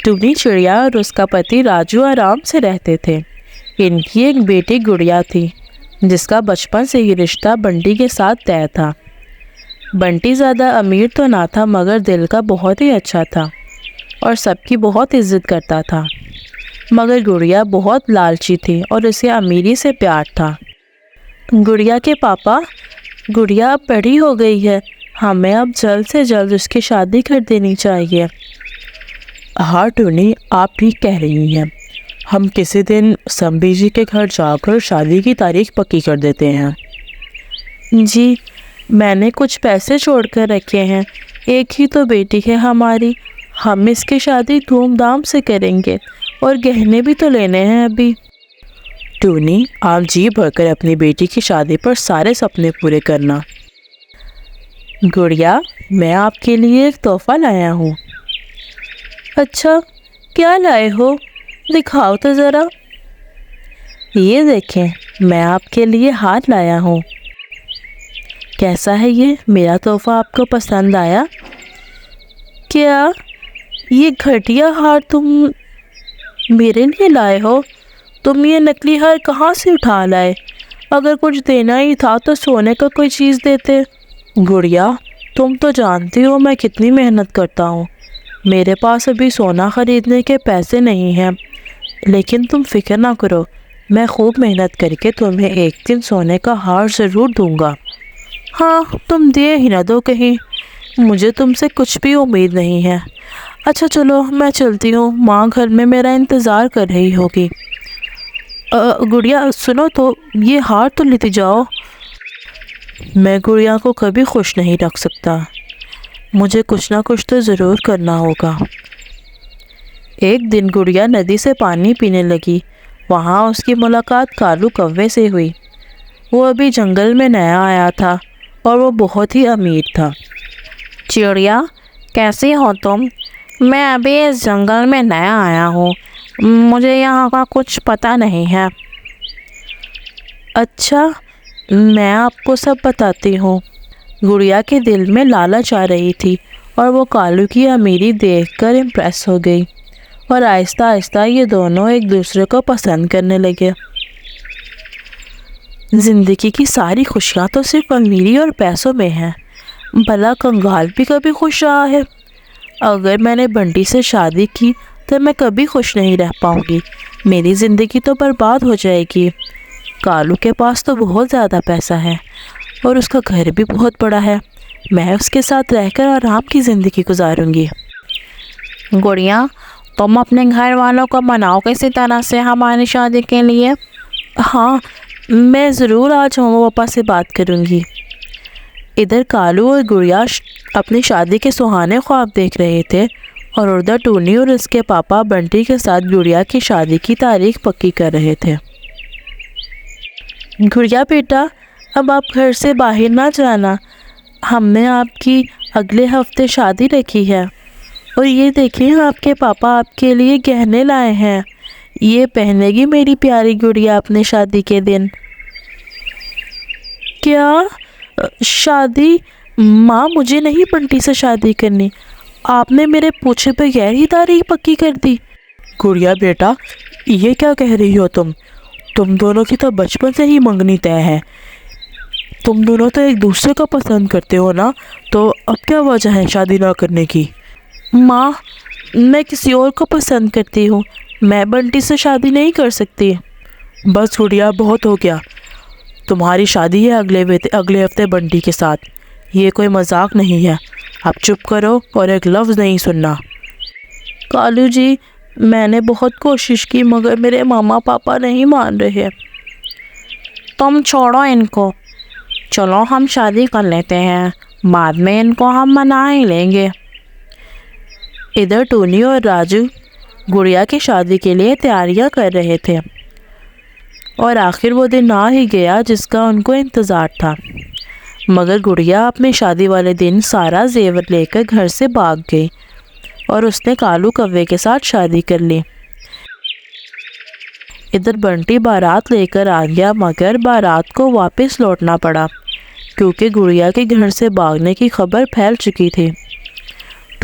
Tony چڑیا اور اس کا پتی راجو آرام سے رہتے تھے۔ ان کی ایک بیٹی گڑیا تھی جس کا بچپن سے ہی رشتہ بنٹی کے ساتھ طے تھا۔ بنٹی زیادہ امیر تو نہ تھا مگر دل کا بہت ہی اچھا تھا اور سب کی بہت عزت کرتا تھا، مگر گڑیا بہت لالچی تھی اور اسے امیری سے پیار تھا۔ گڑیا کے پاپا، گڑیا اب بڑی ہو گئی ہے، ہمیں اب جلد سے جلد اس کی شادی کر دینی چاہیے۔ ہاں ٹونی، آپ ٹھیک کہہ رہی ہیں، ہم کسی دن سمبی جی کے گھر جا کر شادی کی تاریخ پکی کر دیتے ہیں۔ جی، میں نے کچھ پیسے چھوڑ کر رکھے ہیں، ایک ہی تو بیٹی ہے ہماری، ہم اس کی شادی دھوم دھام سے کریں گے اور گہنے بھی تو لینے ہیں ابھی۔ ٹونی، آپ جی بھر کر اپنی بیٹی کی شادی پر سارے سپنے پورے کرنا۔ گڑیا، میں آپ کے لیے ایک تحفہ لایا ہوں۔ اچھا، کیا لائے ہو؟ دکھاؤ تو ذرا۔ یہ دیکھیں، میں آپ کے لیے ہار لایا ہوں۔ کیسا ہے یہ؟ میرا تحفہ آپ کو پسند آیا؟ کیا یہ گھٹیا ہار تم میرے لیے لائے ہو؟ تم یہ نکلی ہار کہاں سے اٹھا لائے؟ اگر کچھ دینا ہی تھا تو سونے کا کوئی چیز دیتے۔ گڑیا، تم تو جانتی ہو میں کتنی محنت کرتا ہوں، میرے پاس ابھی سونا خریدنے کے پیسے نہیں ہیں، لیکن تم فکر نہ کرو، میں خوب محنت کر کے تمہیں ایک دن سونے کا ہار ضرور دوں گا۔ ہاں، تم دے ہی نہ دو کہیں، مجھے تم سے کچھ بھی امید نہیں ہے۔ اچھا چلو، میں چلتی ہوں، ماں گھر میں میرا انتظار کر رہی ہوگی۔ گڑیا سنو تو، یہ ہار تو لیتی جاؤ۔ میں گڑیا کو کبھی خوش نہیں رکھ سکتا، مجھے کچھ نہ کچھ تو ضرور کرنا ہوگا۔ ایک دن گڑیا ندی سے پانی پینے لگی، وہاں اس کی ملاقات کالو کوے سے ہوئی۔ وہ ابھی جنگل میں نیا آیا تھا اور وہ بہت ہی امیر تھا۔ چڑیا، کیسی ہو تم؟ میں ابھی اس جنگل میں نیا آیا ہوں، مجھے یہاں کا کچھ پتہ نہیں ہے۔ اچھا، میں آپ کو سب بتاتی ہوں۔ گڑیا کے دل میں لالچ آ رہی تھی اور وہ کالو کی امیری دیکھ کر امپریس ہو گئی، اور آہستہ آہستہ یہ دونوں ایک دوسرے کو پسند کرنے لگے۔ زندگی کی ساری خوشیاں تو صرف امیری اور پیسوں میں ہیں، بھلا کنگال بھی کبھی خوش رہا ہے؟ اگر میں نے بنٹی سے شادی کی تو میں کبھی خوش نہیں رہ پاؤں گی، میری زندگی تو برباد ہو جائے گی۔ کالو کے پاس تو بہت زیادہ پیسہ ہے اور اس کا گھر بھی بہت بڑا ہے، میں اس کے ساتھ رہ کر آرام کی زندگی گزاروں گی۔ گڑیا، تم اپنے گھر والوں کو مناؤ کسی طرح سے ہماری شادی کے لیے۔ ہاں، میں ضرور آج ماما پاپا سے بات کروں گی۔ ادھر کالو اور گڑیا اپنی شادی کے سہانے خواب دیکھ رہے تھے اور ادھر ٹونی اور اس کے پاپا بنٹی کے ساتھ گڑیا کی شادی کی تاریخ پکی کر رہے تھے۔ گڑیا بیٹا، اب آپ گھر سے باہر نہ جانا، ہم نے آپ کی اگلے ہفتے شادی رکھی ہے، اور یہ دیکھیں آپ کے پاپا آپ کے لیے گہنے لائے ہیں، یہ پہنے گی میری پیاری گڑیا اپنے شادی کے دن۔ کیا شادی؟ ماں، مجھے نہیں بنٹی سے شادی کرنی، آپ نے میرے پوچھے بغیر ہی تاریخ پکی کر دی۔ گڑیا بیٹا، یہ کیا کہہ رہی ہو تم دونوں کی تو بچپن سے ہی منگنی طے ہے، تم دونوں تو ایک دوسرے کو پسند کرتے ہو نا، تو اب کیا وجہ ہے شادی نہ کرنے کی؟ ماں، میں کسی اور کو پسند کرتی ہوں، میں بنٹی سے شادی نہیں کر سکتی۔ بس گڑیا، بہت ہو گیا، تمہاری شادی ہے اگلے ہفتے بنٹی کے ساتھ، یہ کوئی مذاق نہیں ہے، اب چپ کرو اور ایک لفظ نہیں سننا۔ کالو جی، میں نے بہت کوشش کی مگر میرے ماما پاپا نہیں مان رہے۔ تم چھوڑو ان کو، چلو ہم شادی کر لیتے ہیں، بعد میں ان کو ہم منا ہی لیں گے۔ ادھر ٹونی اور راجو گڑیا کی شادی کے لیے تیاریاں کر رہے تھے، اور آخر وہ دن آ ہی گیا جس کا ان کو انتظار تھا، مگر گڑیا اپنی شادی والے دن سارا زیور لے کر گھر سے بھاگ گئی اور اس نے کالو کوے کے ساتھ شادی کر لی۔ ادھر بنٹی بارات لے کر آ گیا مگر بارات کو واپس لوٹنا پڑا کیونکہ گڑیا کے گھر سے بھاگنے کی خبر پھیل چکی تھی۔